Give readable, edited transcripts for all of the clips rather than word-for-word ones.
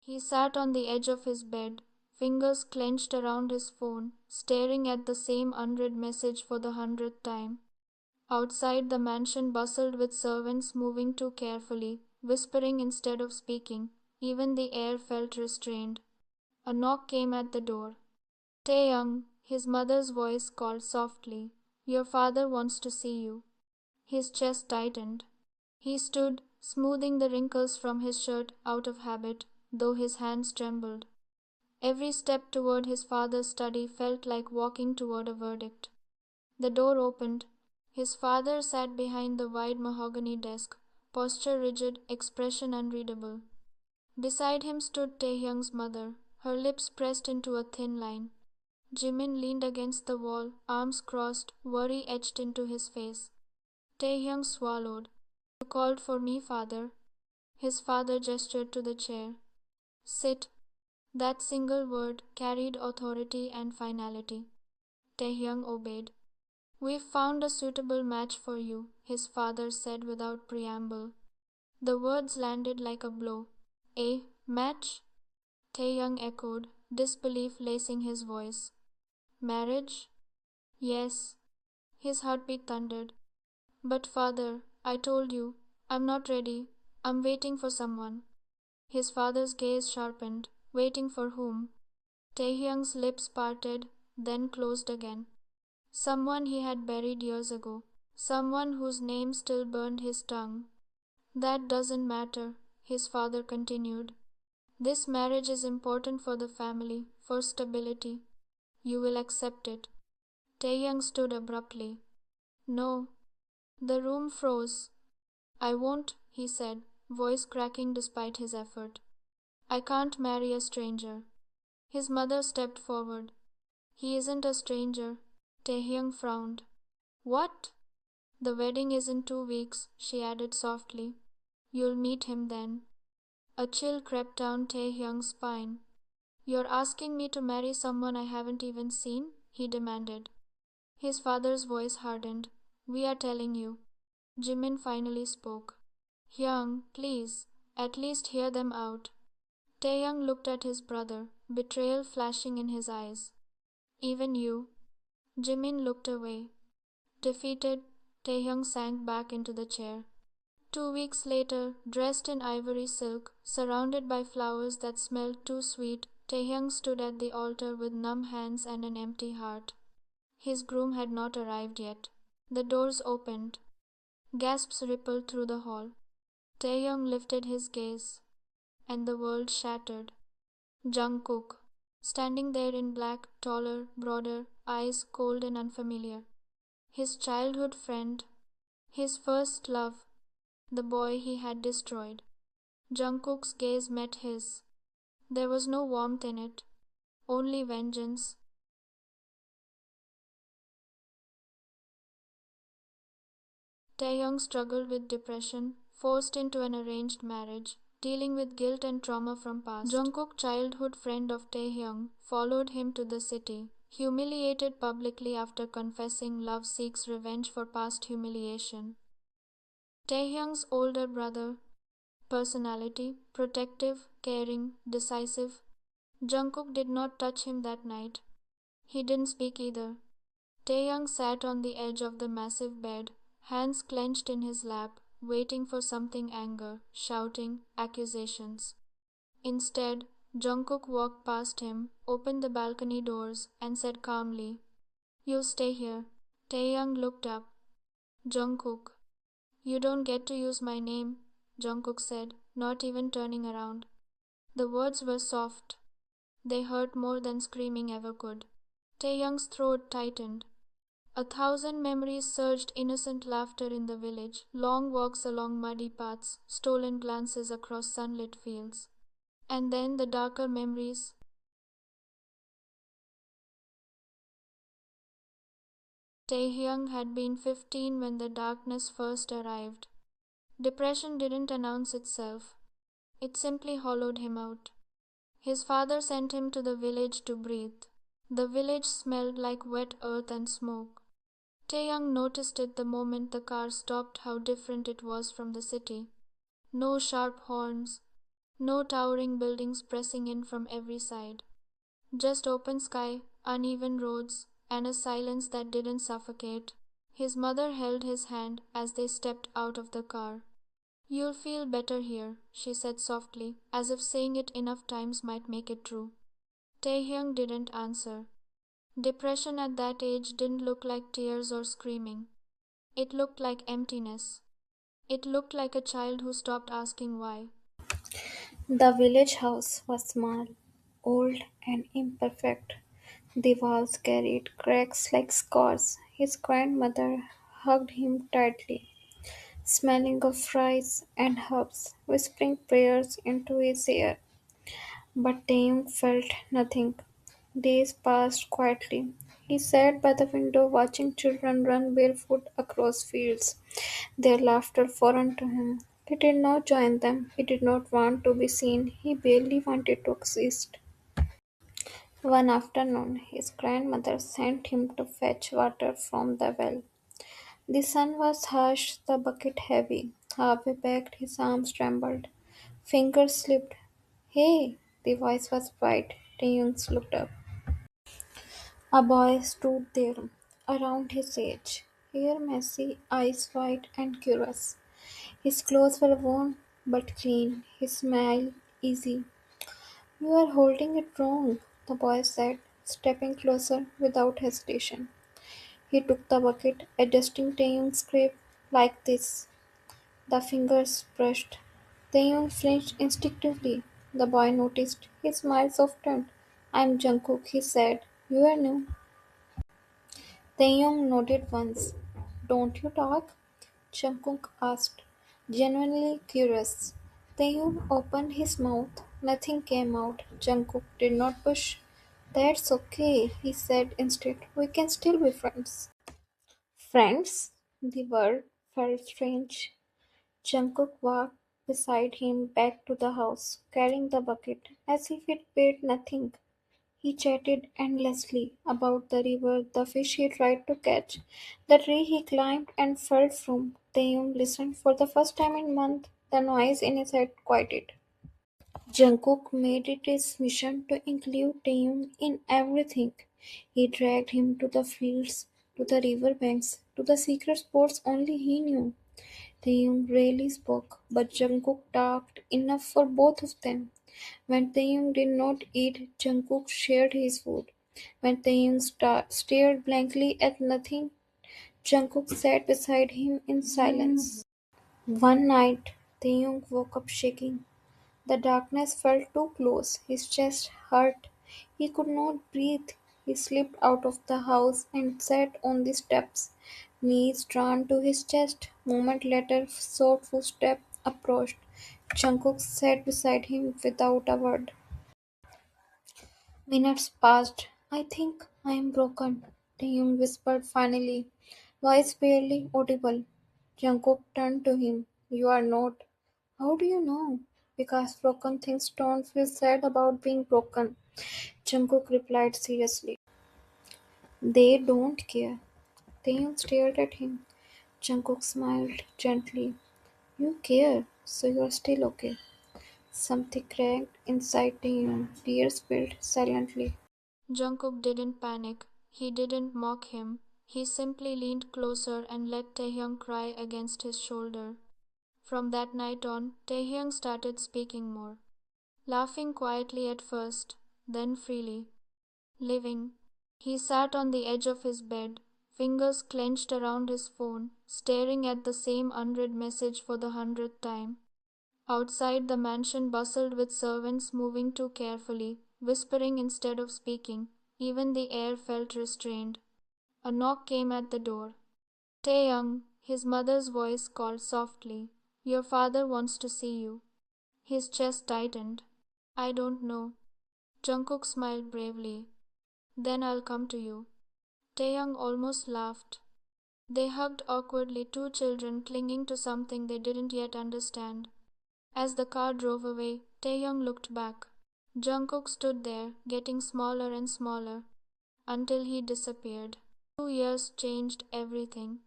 He sat on the edge of his bed, fingers clenched around his phone, staring at the same unread message for the 100th time. Outside, the mansion bustled with servants moving too carefully, whispering instead of speaking. Even the air felt restrained. A knock came at the door. Taehyung, his mother's voice called softly. Your father wants to see you. His chest tightened. He stood, smoothing the wrinkles from his shirt out of habit, though his hands trembled. Every step toward his father's study felt like walking toward a verdict. The door opened. His father sat behind the wide mahogany desk, posture rigid, expression unreadable. Beside him stood Taehyung's mother, her lips pressed into a thin line. Jimin leaned against the wall, arms crossed, worry etched into his face. Taehyung swallowed. You called for me, father. His father gestured to the chair. Sit. That single word carried authority and finality. Taehyung obeyed. We've found a suitable match for you, his father said without preamble. The words landed like a blow. A match? Taehyung echoed, disbelief lacing his voice. Marriage? Yes. His heartbeat thundered. But father, I told you, I'm not ready. I'm waiting for someone. His father's gaze sharpened. Waiting for whom? Taehyung's lips parted, then closed again. Someone he had buried years ago. Someone whose name still burned his tongue. That doesn't matter, his father continued. This marriage is important for the family, for stability. You will accept it. Taehyung stood abruptly. No. The room froze. I won't, he said, voice cracking despite his effort. I can't marry a stranger. His mother stepped forward. He isn't a stranger. Taehyung frowned. What? The wedding is in 2 weeks, she added softly. You'll meet him then. A chill crept down Taehyung's spine. You're asking me to marry someone I haven't even seen? He demanded. His father's voice hardened. We are telling you. Jimin finally spoke. Hyung, please, at least hear them out. Taehyung looked at his brother, betrayal flashing in his eyes. Even you. Jimin looked away. Defeated, Taehyung sank back into the chair. 2 weeks later, dressed in ivory silk, surrounded by flowers that smelled too sweet, Taehyung stood at the altar with numb hands and an empty heart. His groom had not arrived yet. The doors opened. Gasps rippled through the hall. Taehyung lifted his gaze, and the world shattered. Jungkook, standing there in black, taller, broader, eyes cold and unfamiliar. His childhood friend, his first love, the boy he had destroyed. Jungkook's gaze met his. There was no warmth in it, only vengeance. Taehyung struggled with depression, forced into an arranged marriage, dealing with guilt and trauma from past. Jungkook, childhood friend of Taehyung, followed him to the city, humiliated publicly after confessing love seeks revenge for past humiliation. Taehyung's older brother, personality, protective, caring, decisive. Jungkook did not touch him that night. He didn't speak either. Taehyung sat on the edge of the massive bed, hands clenched in his lap, waiting for something anger, shouting, accusations. Instead, Jungkook walked past him, opened the balcony doors, and said calmly, You stay here. Taehyung looked up. Jungkook. You don't get to use my name, Jungkook said, not even turning around. The words were soft. They hurt more than screaming ever could. Taehyung's throat tightened. 1,000 memories surged, innocent laughter in the village, long walks along muddy paths, stolen glances across sunlit fields. And then the darker memories. Taehyung had been 15 when the darkness first arrived. Depression didn't announce itself. It simply hollowed him out. His father sent him to the village to breathe. The village smelled like wet earth and smoke. Taehyung noticed it the moment the car stopped how different it was from the city. No sharp horns, No towering buildings pressing in from every side. Just open sky, uneven roads, and a silence that didn't suffocate. His mother held his hand as they stepped out of the car. "You'll feel better here," she said softly, as if saying it enough times might make it true. Taehyung didn't answer. Depression at that age didn't look like tears or screaming. It looked like emptiness. It looked like a child who stopped asking why. The village house was small, old, and imperfect. The walls carried cracks like scars. His grandmother hugged him tightly, smelling of fries and herbs, whispering prayers into his ear. But Taeyong felt nothing. Days passed quietly. He sat by the window watching children run barefoot across fields, their laughter foreign to him. He did not join them. He did not want to be seen. He barely wanted to exist. One afternoon, his grandmother sent him to fetch water from the well. The sun was harsh, the bucket heavy. Halfway back, his arms trembled. Fingers slipped. "Hey!" The voice was bright. Taeyong looked up. A boy stood there, around his age, hair messy, eyes wide and curious. His clothes were worn but clean, his smile easy. "You are holding it wrong," the boy said, stepping closer without hesitation. He took the bucket, adjusting Taeyong's grip like this. The fingers brushed. Taeyong flinched instinctively. The boy noticed. His smile softened. "I'm Jungkook," he said. "You are new." Taeyong nodded once. "Don't you talk?" Jungkook asked, genuinely curious. Taeyong opened his mouth. Nothing came out. Jungkook did not push. "That's okay," he said instead. "We can still be friends." Friends? The word felt strange. Jungkook walked beside him back to the house, carrying the bucket, as if it weighed nothing. He chatted endlessly about the river, the fish he tried to catch, the tree he climbed and fell from. Taeyong listened for the first time in months. The noise in his head quieted. Jungkook made it his mission to include Taeyong in everything. He dragged him to the fields, to the river banks, to the secret spots only he knew. Taeyong rarely spoke, but Jungkook talked enough for both of them. When Taeyong did not eat, Jungkook shared his food. When Taeyong stared blankly at nothing, Jungkook sat beside him in silence. One night, Taeyong woke up shaking. The darkness felt too close. His chest hurt. He could not breathe. He slipped out of the house and sat on the steps, knees drawn to his chest. Moment later, soft footsteps approached. Jungkook sat beside him without a word. Minutes passed. "I think I am broken," Taehyung whispered finally, voice barely audible. Jungkook turned to him. "You are not." "How do you know?" "Because broken things don't feel sad about being broken," Jungkook replied seriously. "They don't care." Taehyung stared at him. Jungkook smiled gently. "You care, so you are still okay." Something cracked inside Taehyung. Tears spilled silently. Jungkook didn't panic. He didn't mock him. He simply leaned closer and let Taehyung cry against his shoulder. From that night on, Taehyung started speaking more, laughing quietly at first, then freely. Living. He sat on the edge of his bed, fingers clenched around his phone, staring at the same unread message for the 100th time. Outside, the mansion bustled with servants moving too carefully, whispering instead of speaking. Even the air felt restrained. A knock came at the door. "Taehyung," his mother's voice called softly. "Your father wants to see you." His chest tightened. "I don't know." Jungkook smiled bravely. "Then I'll come to you." Taehyung almost laughed. They hugged awkwardly, two children clinging to something they didn't yet understand. As the car drove away, Taehyung looked back. Jungkook stood there, getting smaller and smaller, until he disappeared. 2 years changed everything.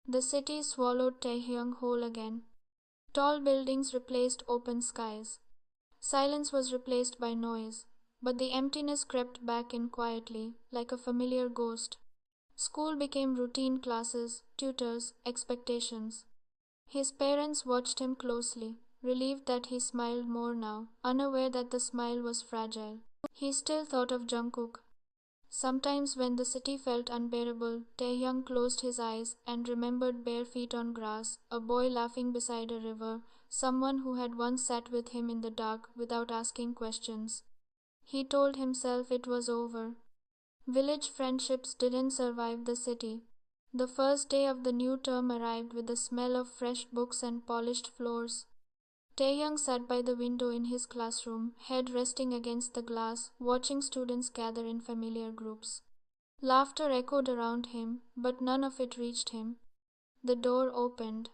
The city swallowed Taehyung whole again. Tall buildings replaced open skies. Silence was replaced by noise, but the emptiness crept back in quietly, like a familiar ghost. School became routine: classes, tutors, expectations. His parents watched him closely, relieved that he smiled more now, unaware that the smile was fragile. He still thought of Jungkook. Sometimes, when the city felt unbearable, Taehyung closed his eyes and remembered bare feet on grass, a boy laughing beside a river, someone who had once sat with him in the dark without asking questions. He told himself it was over. Village friendships didn't survive the city. The first day of the new term arrived with the smell of fresh books and polished floors. Taehyung sat by the window in his classroom, head resting against the glass, watching students gather in familiar groups. Laughter echoed around him, but none of it reached him. The door opened.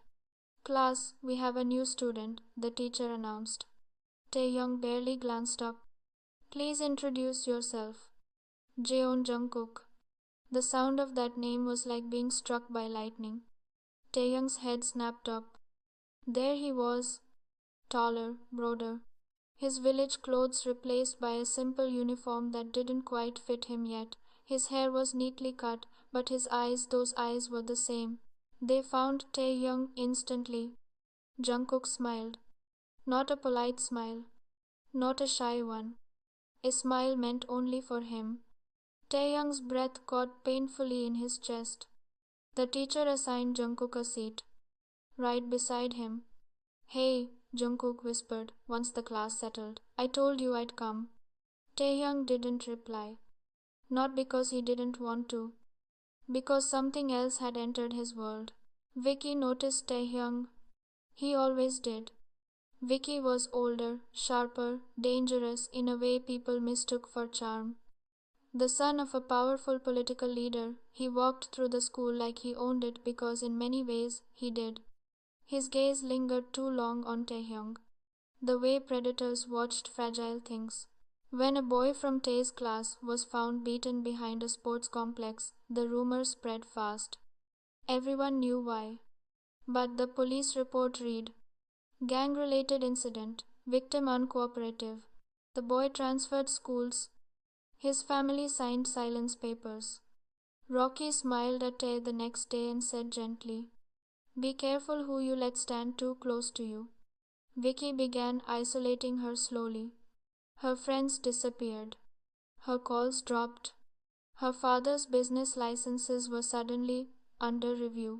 "Class, we have a new student," the teacher announced. Taehyung barely glanced up. "Please introduce yourself." "Jeon Jungkook." The sound of that name was like being struck by lightning. Taehyung's head snapped up. There he was, taller, broader, his village clothes replaced by a simple uniform that didn't quite fit him yet. His hair was neatly cut, but his eyes, those eyes were the same. They found Taehyung instantly. Jungkook smiled. Not a polite smile, not a shy one. A smile meant only for him. Taehyung's breath caught painfully in his chest. The teacher assigned Jungkook a seat, right beside him. "Hey," Jungkook whispered once the class settled. "I told you I'd come." Taehyung didn't reply. Not because he didn't want to, because something else had entered his world. Vicky noticed Taehyung. He always did. Vicky was older, sharper, dangerous in a way people mistook for charm. The son of a powerful political leader, he walked through the school like he owned it because in many ways he did. His gaze lingered too long on Taehyung, the way predators watched fragile things. When a boy from Tae's class was found beaten behind a sports complex, the rumor spread fast. Everyone knew why. But the police report read, "Gang-related incident, victim uncooperative." The boy transferred schools. His family signed silence papers. Rocky smiled at Tae the next day and said gently, "Be careful who you let stand too close to you." Vicky began isolating her slowly. Her friends disappeared. Her calls dropped. Her father's business licenses were suddenly under review.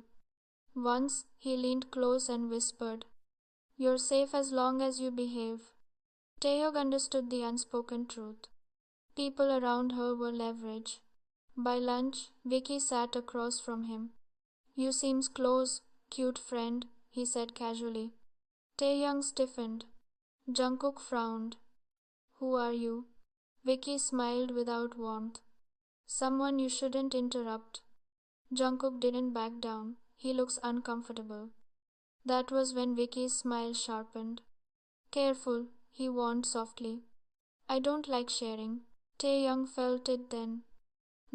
Once he leaned close and whispered, "You're safe as long as you behave." Taehyung understood the unspoken truth. People around her were leverage. By lunch, Vicky sat across from him. "You seems close, cute friend," he said casually. Taehyung stiffened. Jungkook frowned. "Who are you?" Vicky smiled without warmth. "Someone you shouldn't interrupt." Jungkook didn't back down. He looks uncomfortable. That was when Vicky's smile sharpened. "Careful," he warned softly. "I don't like sharing." Taehyung felt it then.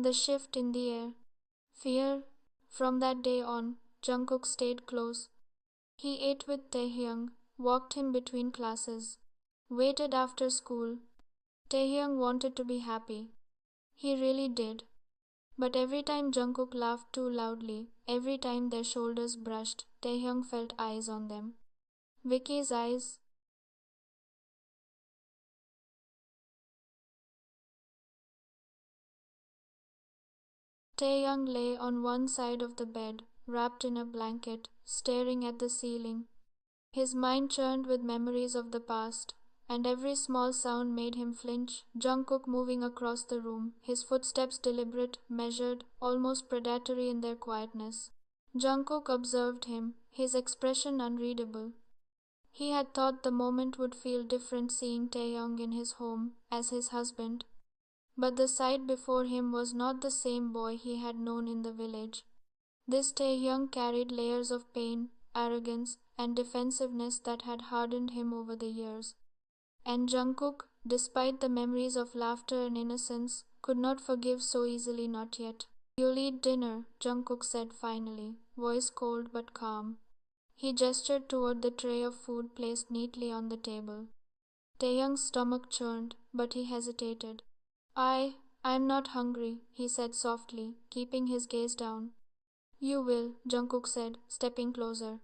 The shift in the air. Fear. From that day on, Jungkook stayed close. He ate with Taehyung, walked him between classes, waited after school. Taehyung wanted to be happy. He really did. But every time Jungkook laughed too loudly, every time their shoulders brushed, Taehyung felt eyes on them. Vicky's eyes. Taehyung lay on one side of the bed, wrapped in a blanket, staring at the ceiling. His mind churned with memories of the past, and every small sound made him flinch. Jungkook moving across the room, his footsteps deliberate, measured, almost predatory in their quietness. Jungkook observed him, his expression unreadable. He had thought the moment would feel different seeing Taehyung in his home, as his husband. But the sight before him was not the same boy he had known in the village. This Taehyung carried layers of pain, arrogance, and defensiveness that had hardened him over the years. And Jungkook, despite the memories of laughter and innocence, could not forgive so easily, not yet. "You'll eat dinner," Jungkook said finally, voice cold but calm. He gestured toward the tray of food placed neatly on the table. Taehyung's stomach churned, but he hesitated. I'm not hungry, he said softly, keeping his gaze down. You will, Jungkook said, stepping closer.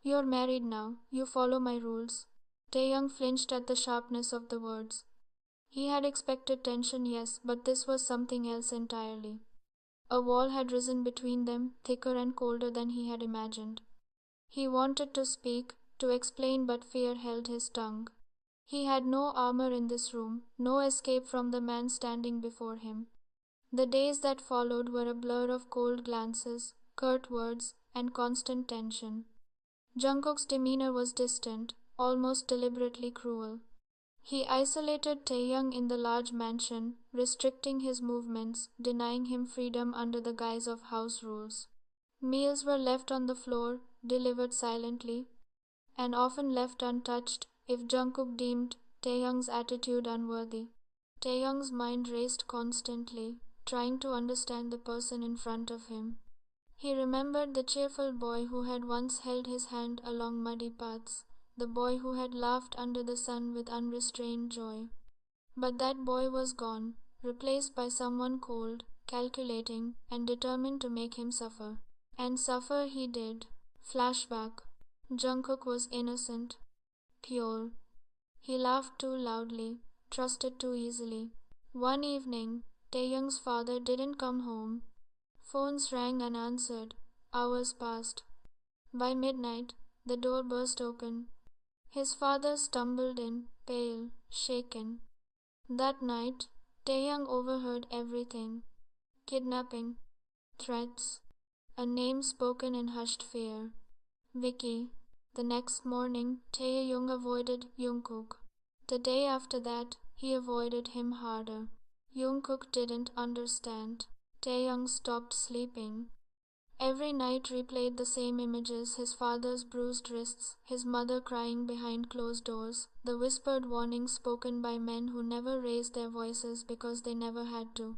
You're married now, you follow my rules. Taehyung flinched at the sharpness of the words. He had expected tension, yes, but this was something else entirely. A wall had risen between them, thicker and colder than he had imagined. He wanted to speak, to explain, but fear held his tongue. He had no armor in this room, no escape from the man standing before him. The days that followed were a blur of cold glances, curt words, and constant tension. Jungkook's demeanor was distant, almost deliberately cruel. He isolated Taehyung in the large mansion, restricting his movements, denying him freedom under the guise of house rules. Meals were left on the floor, delivered silently, and often left untouched if Jungkook deemed Taehyung's attitude unworthy. Taehyung's mind raced constantly, trying to understand the person in front of him. He remembered the cheerful boy who had once held his hand along muddy paths, the boy who had laughed under the sun with unrestrained joy. But that boy was gone, replaced by someone cold, calculating, and determined to make him suffer. And suffer he did. Flashback. Jungkook was innocent, pure. He laughed too loudly, trusted too easily. One evening, Taehyung's father didn't come home. Phones rang unanswered. Hours passed. By midnight, the door burst open. His father stumbled in, pale, shaken. That night, Taehyung overheard everything. Kidnapping, threats, a name spoken in hushed fear. Vicky. The next morning, Taehyung avoided Jungkook. The day after that, he avoided him harder. Jungkook didn't understand. Taehyung stopped sleeping. Every night replayed the same images, his father's bruised wrists, his mother crying behind closed doors, the whispered warnings spoken by men who never raised their voices because they never had to.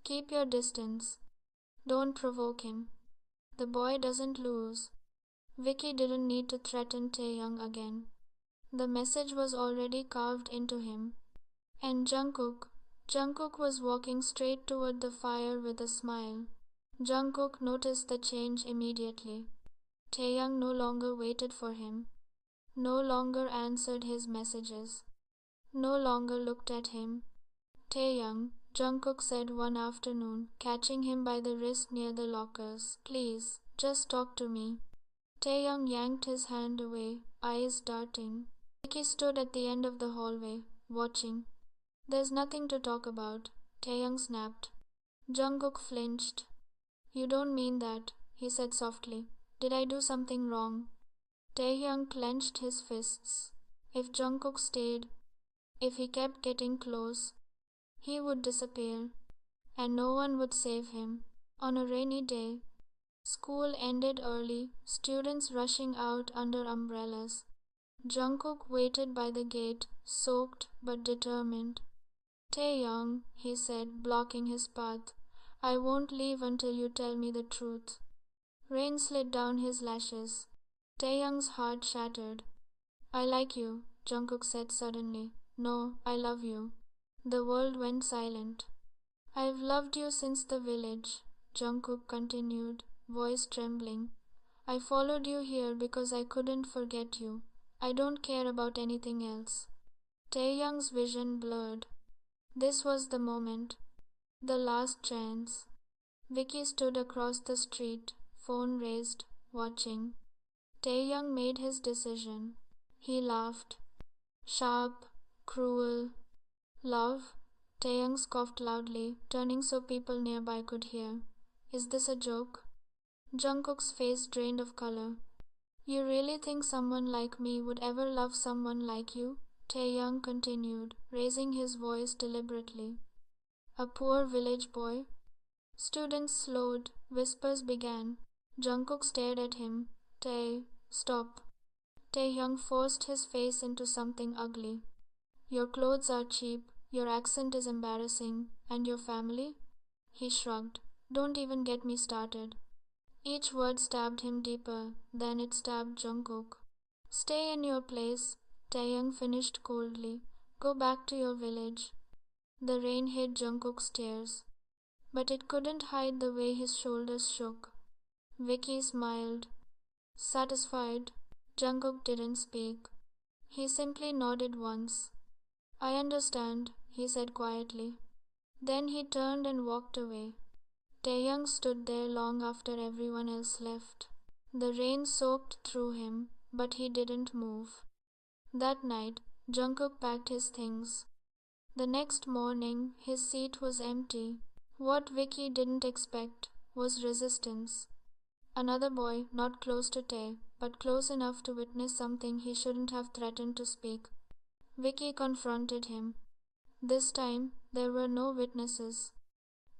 Keep your distance. Don't provoke him. The boy doesn't lose. Vicky didn't need to threaten Taehyung again. The message was already carved into him. And Jungkook was walking straight toward the fire with a smile. Jungkook noticed the change immediately. Taehyung no longer waited for him, no longer answered his messages, no longer looked at him. Taehyung, Jungkook said one afternoon, catching him by the wrist near the lockers. Please, just talk to me. Taehyung yanked his hand away, eyes darting. Vicky stood at the end of the hallway, watching. There's nothing to talk about, Taehyung snapped. Jungkook flinched. You don't mean that, he said softly. Did I do something wrong? Taehyung clenched his fists. If Jungkook stayed, if he kept getting close, he would disappear, and no one would save him. On a rainy day, school ended early, students rushing out under umbrellas. Jungkook waited by the gate, soaked but determined. Taehyung, he said, blocking his path. I won't leave until you tell me the truth. Rain slid down his lashes. Taehyung's heart shattered. I like you, Jungkook said suddenly. No, I love you. The world went silent. I've loved you since the village, Jungkook continued, voice trembling. I followed you here because I couldn't forget you. I don't care about anything else. Taehyung's vision blurred. This was the moment. The last chance. Vicky stood across the street, phone raised, watching. Taehyung made his decision. He laughed. Sharp, cruel. Love? Taehyung scoffed loudly, turning so people nearby could hear. Is this a joke? Jungkook's face drained of color. You really think someone like me would ever love someone like you? Taehyung continued, raising his voice deliberately. A poor village boy? Students slowed, whispers began. Jungkook stared at him. Stop. Taehyung forced his face into something ugly. Your clothes are cheap, your accent is embarrassing, and your family? He shrugged. Don't even get me started. Each word stabbed him deeper, then it stabbed Jungkook. Stay in your place, Taehyung finished coldly. Go back to your village. The rain hit Jungkook's tears, but it couldn't hide the way his shoulders shook. Vicky smiled, satisfied. Jungkook didn't speak. He simply nodded once. I understand, he said quietly. Then he turned and walked away. Taehyung stood there long after everyone else left. The rain soaked through him, but he didn't move. That night, Jungkook packed his things. The next morning, his seat was empty. What Vicky didn't expect was resistance. Another boy, not close to Tae, but close enough to witness something he shouldn't have threatened to speak. Vicky confronted him. This time, there were no witnesses,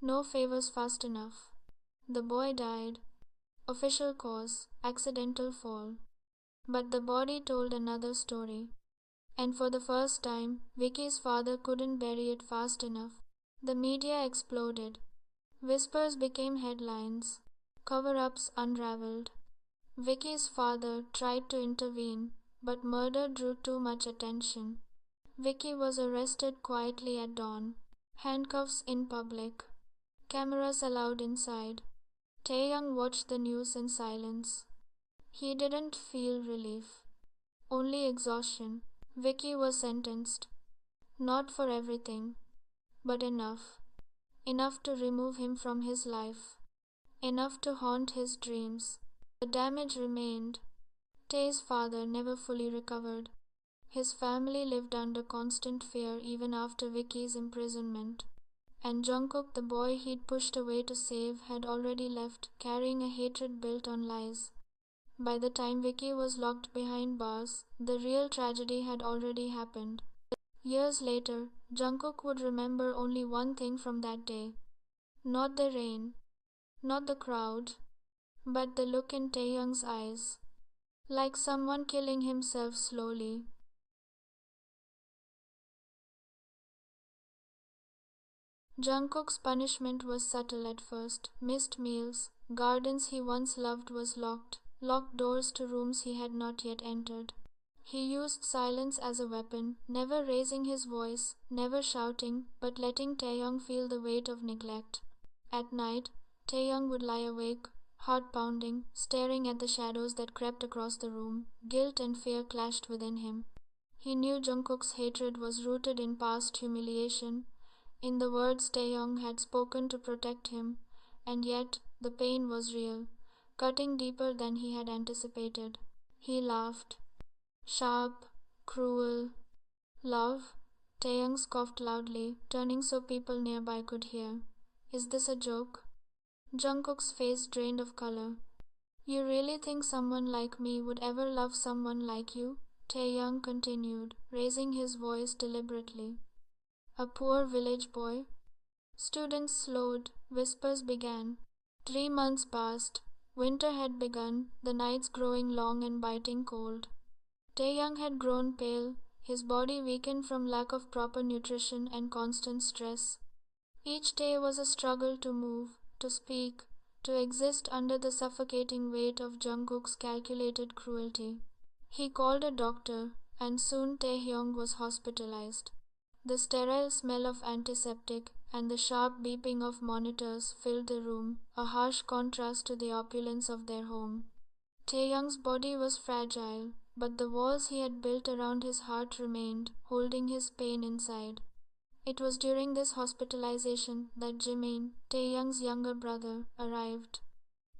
no favors fast enough. The boy died. Official cause, accidental fall. But the body told another story. And for the first time, Vicky's father couldn't bury it fast enough. The media exploded. Whispers became headlines. Cover-ups unraveled. Vicky's father tried to intervene, but murder drew too much attention. Vicky was arrested quietly at dawn. Handcuffs in public. Cameras allowed inside. Taehyung watched the news in silence. He didn't feel relief, only exhaustion. Vicky was sentenced. Not for everything, but enough. Enough to remove him from his life. Enough to haunt his dreams. The damage remained. Tae's father never fully recovered. His family lived under constant fear even after Vicky's imprisonment. And Jungkook, the boy he'd pushed away to save, had already left, carrying a hatred built on lies. By the time Vicky was locked behind bars, the real tragedy had already happened. Years later, Jungkook would remember only one thing from that day. Not the rain, not the crowd, but the look in Taehyung's eyes. Like someone killing himself slowly. Jungkook's punishment was subtle at first. Missed meals, gardens he once loved was locked, locked doors to rooms he had not yet entered. He used silence as a weapon, never raising his voice, never shouting, but letting Taehyung feel the weight of neglect. At night, Taehyung would lie awake, heart pounding, staring at the shadows that crept across the room. Guilt and fear clashed within him. He knew Jungkook's hatred was rooted in past humiliation, in the words Taehyung had spoken to protect him, and yet the pain was real, cutting deeper than he had anticipated. He laughed. Sharp, cruel. Love? Taehyung scoffed loudly, turning so people nearby could hear. Is this a joke? Jungkook's face drained of color. You really think someone like me would ever love someone like you? Taehyung continued, raising his voice deliberately. A poor village boy? Students slowed, whispers began. 3 months passed. Winter had begun, the nights growing long and biting cold. Taehyung had grown pale, his body weakened from lack of proper nutrition and constant stress. Each day was a struggle to move, to speak, to exist under the suffocating weight of Jungkook's calculated cruelty. He called a doctor, and soon Taehyung was hospitalized. The sterile smell of antiseptic and the sharp beeping of monitors filled the room, a harsh contrast to the opulence of their home. Taehyung's body was fragile, but the walls he had built around his heart remained, holding his pain inside. It was during this hospitalization that Jimin, Taehyung's younger brother, arrived.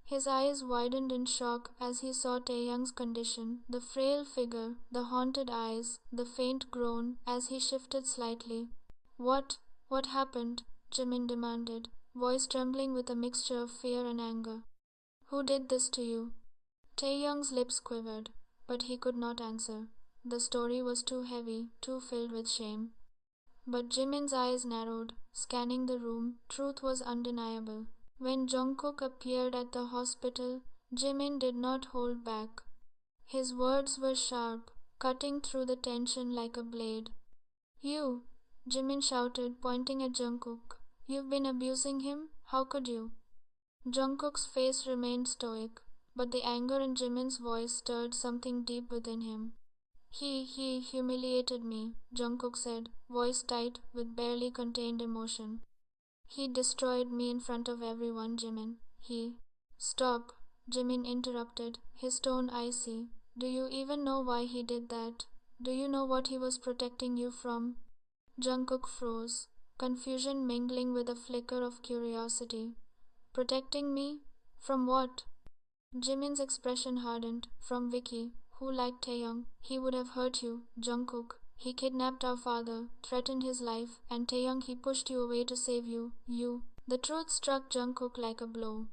His eyes widened in shock as he saw Taehyung's condition, the frail figure, the haunted eyes, the faint groan as he shifted slightly. What happened? Jimin demanded, voice trembling with a mixture of fear and anger. Who did this to you? Taehyung's lips quivered, but he could not answer. The story was too heavy, too filled with shame. But Jimin's eyes narrowed, scanning the room. Truth was undeniable. When Jungkook appeared at the hospital, Jimin did not hold back. His words were sharp, cutting through the tension like a blade. You, Jimin shouted, pointing at Jungkook. You've been abusing him? How could you? Jungkook's face remained stoic, but the anger in Jimin's voice stirred something deep within him. He humiliated me, Jungkook said, voice tight with barely contained emotion. He destroyed me in front of everyone, Jimin. He. Stop, Jimin interrupted, his tone icy. Do you even know why he did that? Do you know what he was protecting you from? Jungkook froze, confusion mingling with a flicker of curiosity. Protecting me? From what? Jimin's expression hardened. From Vicky, who liked Taehyung. He would have hurt you, Jungkook. He kidnapped our father, threatened his life, and Taehyung he pushed you away to save you. You. The truth struck Jungkook like a blow.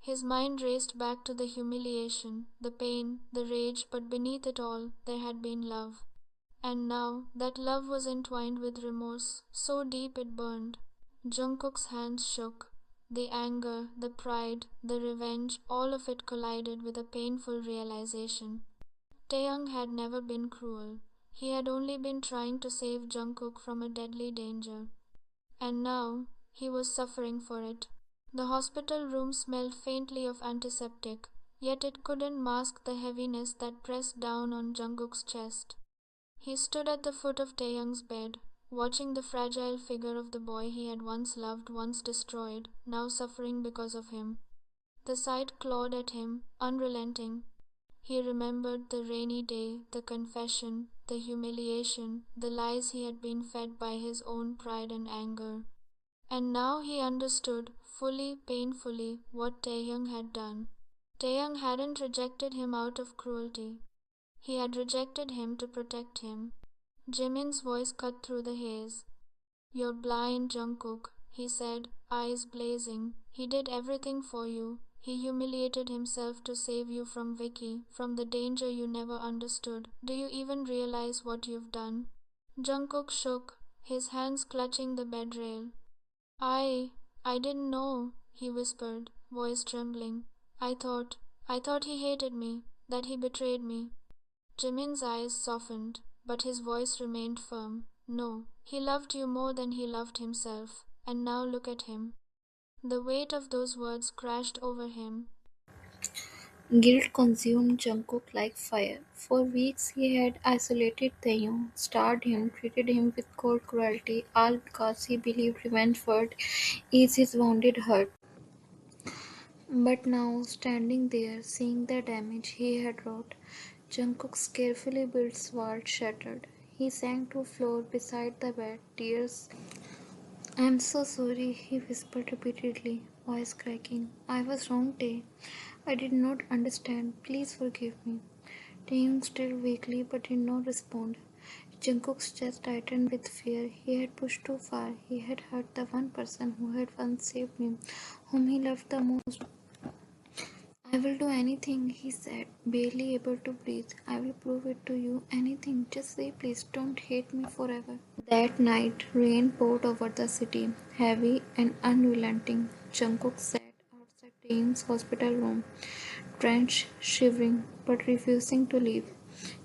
His mind raced back to the humiliation, the pain, the rage, but beneath it all, there had been love. And now, that love was entwined with remorse, so deep it burned. Jungkook's hands shook. The anger, the pride, the revenge, all of it collided with a painful realization. Taehyung had never been cruel. He had only been trying to save Jungkook from a deadly danger. And now, he was suffering for it. The hospital room smelled faintly of antiseptic, yet it couldn't mask the heaviness that pressed down on Jungkook's chest. He stood at the foot of Taehyung's bed, watching the fragile figure of the boy he had once loved, once destroyed, now suffering because of him. The sight clawed at him, unrelenting. He remembered the rainy day, the confession, the humiliation, the lies he had been fed by his own pride and anger. And now he understood, fully, painfully, what Taehyung had done. Taehyung hadn't rejected him out of cruelty. He had rejected him to protect him. Jimin's voice cut through the haze. You're blind, Jungkook, he said, eyes blazing. He did everything for you. He humiliated himself to save you from Vicky, from the danger you never understood. Do you even realize what you've done? Jungkook shook, his hands clutching the bed rail. I I didn't know, he whispered, voice trembling. I thought he hated me, that he betrayed me. Jimin's eyes softened, but his voice remained firm. No, he loved you more than he loved himself. And now look at him. The weight of those words crashed over him. Guilt consumed Jungkook like fire. For weeks he had isolated Taehyung, starved him, treated him with cold cruelty, all because he believed revenge would ease his wounded heart. But now, standing there, seeing the damage he had wrought, Jungkook's carefully built sword shattered. He sank to the floor beside the bed, tears. I'm so sorry, he whispered repeatedly, voice cracking. I was wrong, Tae. I did not understand. Please forgive me. Taehyung still weakly but did not respond. Jungkook's chest tightened with fear. He had pushed too far. He had hurt the one person who had once saved him, whom he loved the most. I will do anything, he said, barely able to breathe. I will prove it to you. Anything. Just say please don't hate me forever. That night, rain poured over the city, heavy and unrelenting. Jungkook sat outside Taehyung's hospital room, drenched, shivering, but refusing to leave.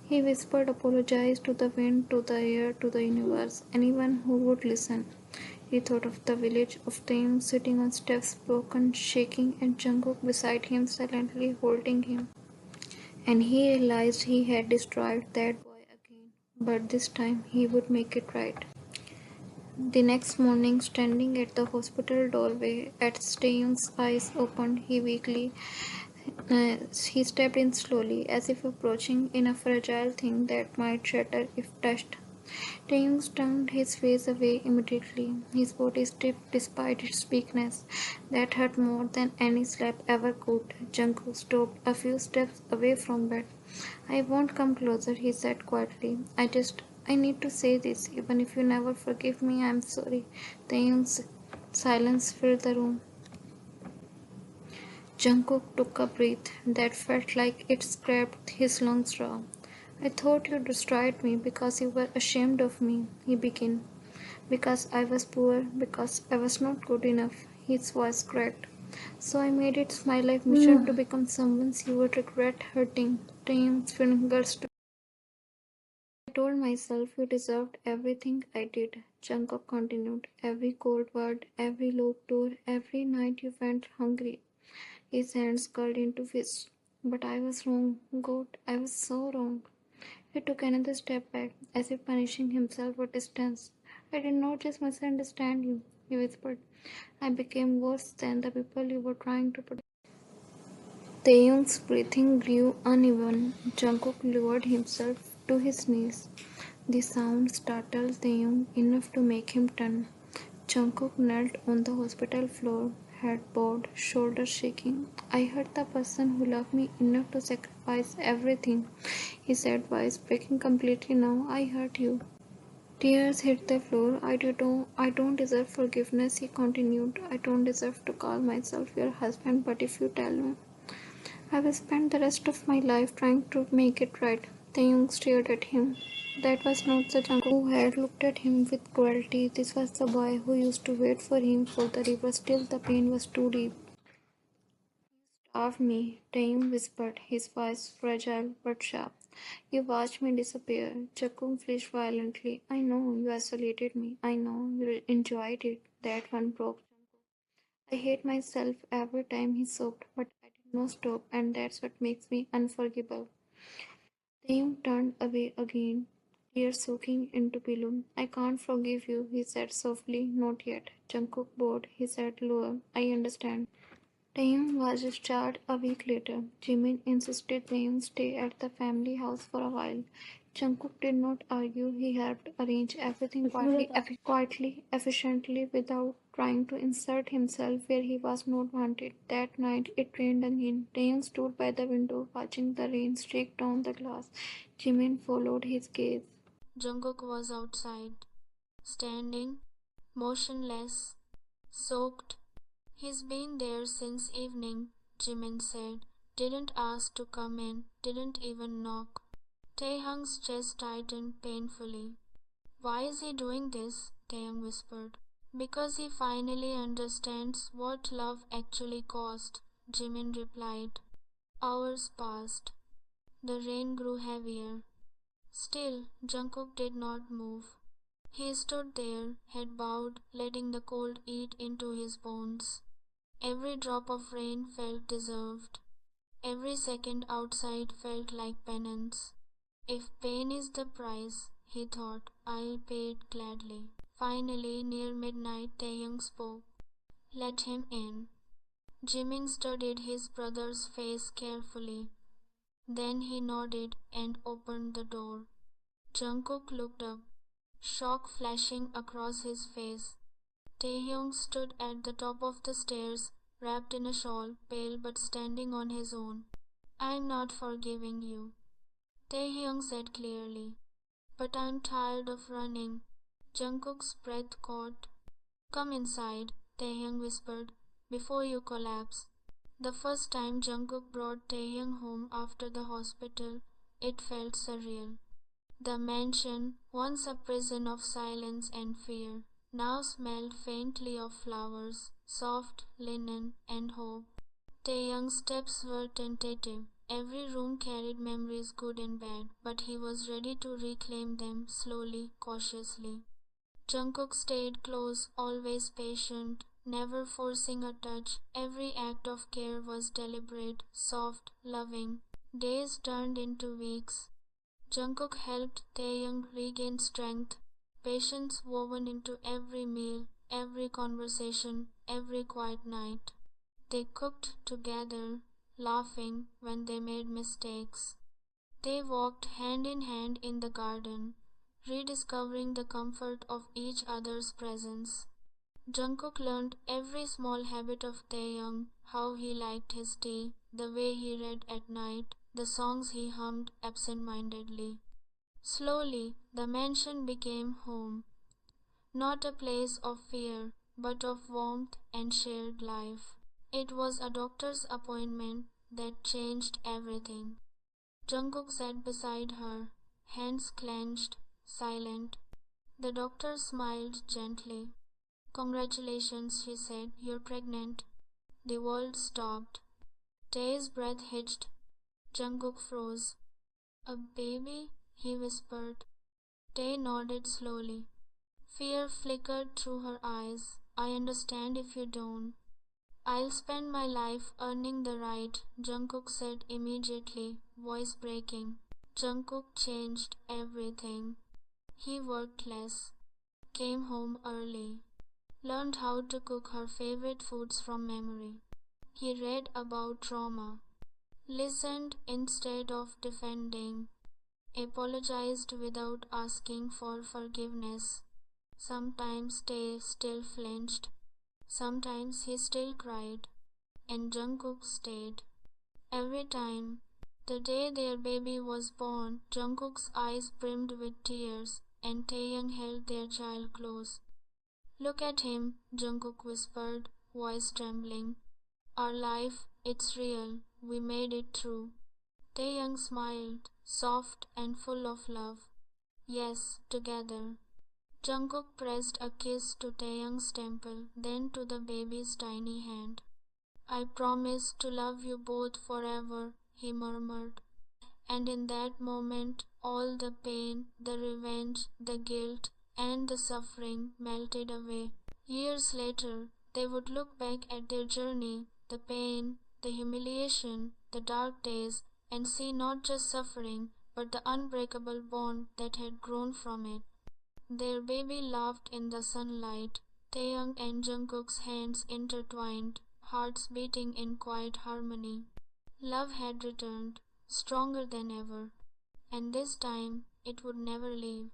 He whispered, apologized to the wind, to the air, to the universe, anyone who would listen. He thought of the village of Taehyung sitting on steps, broken, shaking, and Jungkook beside him, silently holding him. And he realized he had destroyed that boy again, but this time he would make it right. The next morning, standing at the hospital doorway, as Taehyung's eyes opened, he stepped in slowly, as if approaching in a fragile thing that might shatter if touched. Taehyung turned his face away immediately. His body stiff despite its weakness. That hurt more than any slap ever could. Jungkook stopped a few steps away from bed. I won't come closer, he said quietly. I need to say this. Even if you never forgive me, I'm sorry. Taehyung's silence filled the room. Jungkook took a breath that felt like it scraped his lungs raw. I thought you destroyed me because you were ashamed of me, he began. Because I was poor, because I was not good enough. His voice cracked. So I made it my life mission to become someone you would regret hurting. Taehyung's fingers. I told myself you deserved everything I did. Jungkook continued. Every cold word, every locked door, every night you went hungry. His hands curled into fists. But I was wrong. God, I was so wrong. He took another step back, as if punishing himself for distance. I did not just misunderstand you, he whispered. I became worse than the people you were trying to protect. Taehyung's breathing grew uneven. Jungkook lowered himself to his knees. The sound startled Taehyung enough to make him turn. Jungkook knelt on the hospital floor, head bowed, shoulders shaking. I hurt the person who loved me enough to sacrifice everything, he said, voice breaking completely now. I hurt you. Tears hit the floor. I don't deserve forgiveness, he continued. I don't deserve to call myself your husband, but if you tell me, I will spend the rest of my life trying to make it right. Taeyong stared at him. That was not the Jungkook who had looked at him with cruelty. This was the boy who used to wait for him for the river. Still, the pain was too deep. Starve me, Taeyong whispered, his voice fragile but sharp. You watched me disappear. Jungkook flinched violently. I know you isolated me. I know you enjoyed it. That one broke. I hate myself every time he sobbed, but I did not stop, and that's what makes me unforgivable. Taehyung turned away again, tears soaking into pillow. I can't forgive you, he said softly. Not yet. Jungkook bowed. He said lower. I understand. Taehyung was discharged a week later. Jimin insisted Taehyung stay at the family house for a while. Jungkook did not argue. He helped arrange everything quietly, efficiently, without trying to insert himself where he was not wanted. That night it rained again. Taehyung stood by the window, watching the rain streak down the glass. Jimin followed his gaze. Jungkook was outside, standing, motionless, soaked. He's been there since evening, Jimin said. Didn't ask to come in, didn't even knock. Taehyung's chest tightened painfully. Why is he doing this? Taehyung whispered. Because he finally understands what love actually cost, Jimin replied. Hours passed. The rain grew heavier. Still, Jungkook did not move. He stood there, head bowed, letting the cold eat into his bones. Every drop of rain felt deserved. Every second outside felt like penance. If pain is the price, he thought, I'll pay it gladly. Finally, near midnight, Taehyung spoke. Let him in. Jimin studied his brother's face carefully. Then he nodded and opened the door. Jungkook looked up, shock flashing across his face. Taehyung stood at the top of the stairs, wrapped in a shawl, pale but standing on his own. I'm not forgiving you, Taehyung said clearly. But I'm tired of running. Jungkook's breath caught. Come inside, Taehyung whispered, before you collapse. The first time Jungkook brought Taehyung home after the hospital, it felt surreal. The mansion, once a prison of silence and fear, now smelled faintly of flowers, soft linen, and hope. Taehyung's steps were tentative. Every room carried memories good and bad, but he was ready to reclaim them slowly, cautiously. Jungkook stayed close, always patient, never forcing a touch. Every act of care was deliberate, soft, loving. Days turned into weeks. Jungkook helped Taehyung regain strength, patience woven into every meal, every conversation, every quiet night. They cooked together, laughing when they made mistakes. They walked hand in hand in the garden, rediscovering the comfort of each other's presence. Jungkook learned every small habit of Taehyung, how he liked his tea, the way he read at night, the songs he hummed absent-mindedly. Slowly, the mansion became home, not a place of fear, but of warmth and shared life. It was a doctor's appointment that changed everything. Jungkook sat beside her, hands clenched, silent. The doctor smiled gently. Congratulations, she said. You're pregnant. The world stopped. Tae's breath hitched. Jungkook froze. A baby? He whispered. Tae nodded slowly. Fear flickered through her eyes. I understand if you don't. I'll spend my life earning the right, Jungkook said immediately, voice breaking. Jungkook changed everything. He worked less, came home early, learned how to cook her favorite foods from memory. He read about trauma, listened instead of defending, apologized without asking for forgiveness. Sometimes Tae still flinched, sometimes he still cried, and Jungkook stayed. Every time. The day their baby was born, Jungkook's eyes brimmed with tears, and Taehyung held their child close. Look at him, Jungkook whispered, voice trembling. Our life, it's real. We made it through. Taehyung smiled, soft and full of love. Yes, together. Jungkook pressed a kiss to Taehyung's temple, then to the baby's tiny hand. I promise to love you both forever, he murmured. And in that moment, all the pain, the revenge, the guilt, and the suffering melted away. Years later, they would look back at their journey, the pain, the humiliation, the dark days, and see not just suffering, but the unbreakable bond that had grown from it. Their baby laughed in the sunlight, Taehyung and Jungkook's hands intertwined, hearts beating in quiet harmony. Love had returned, stronger than ever, and this time it would never leave.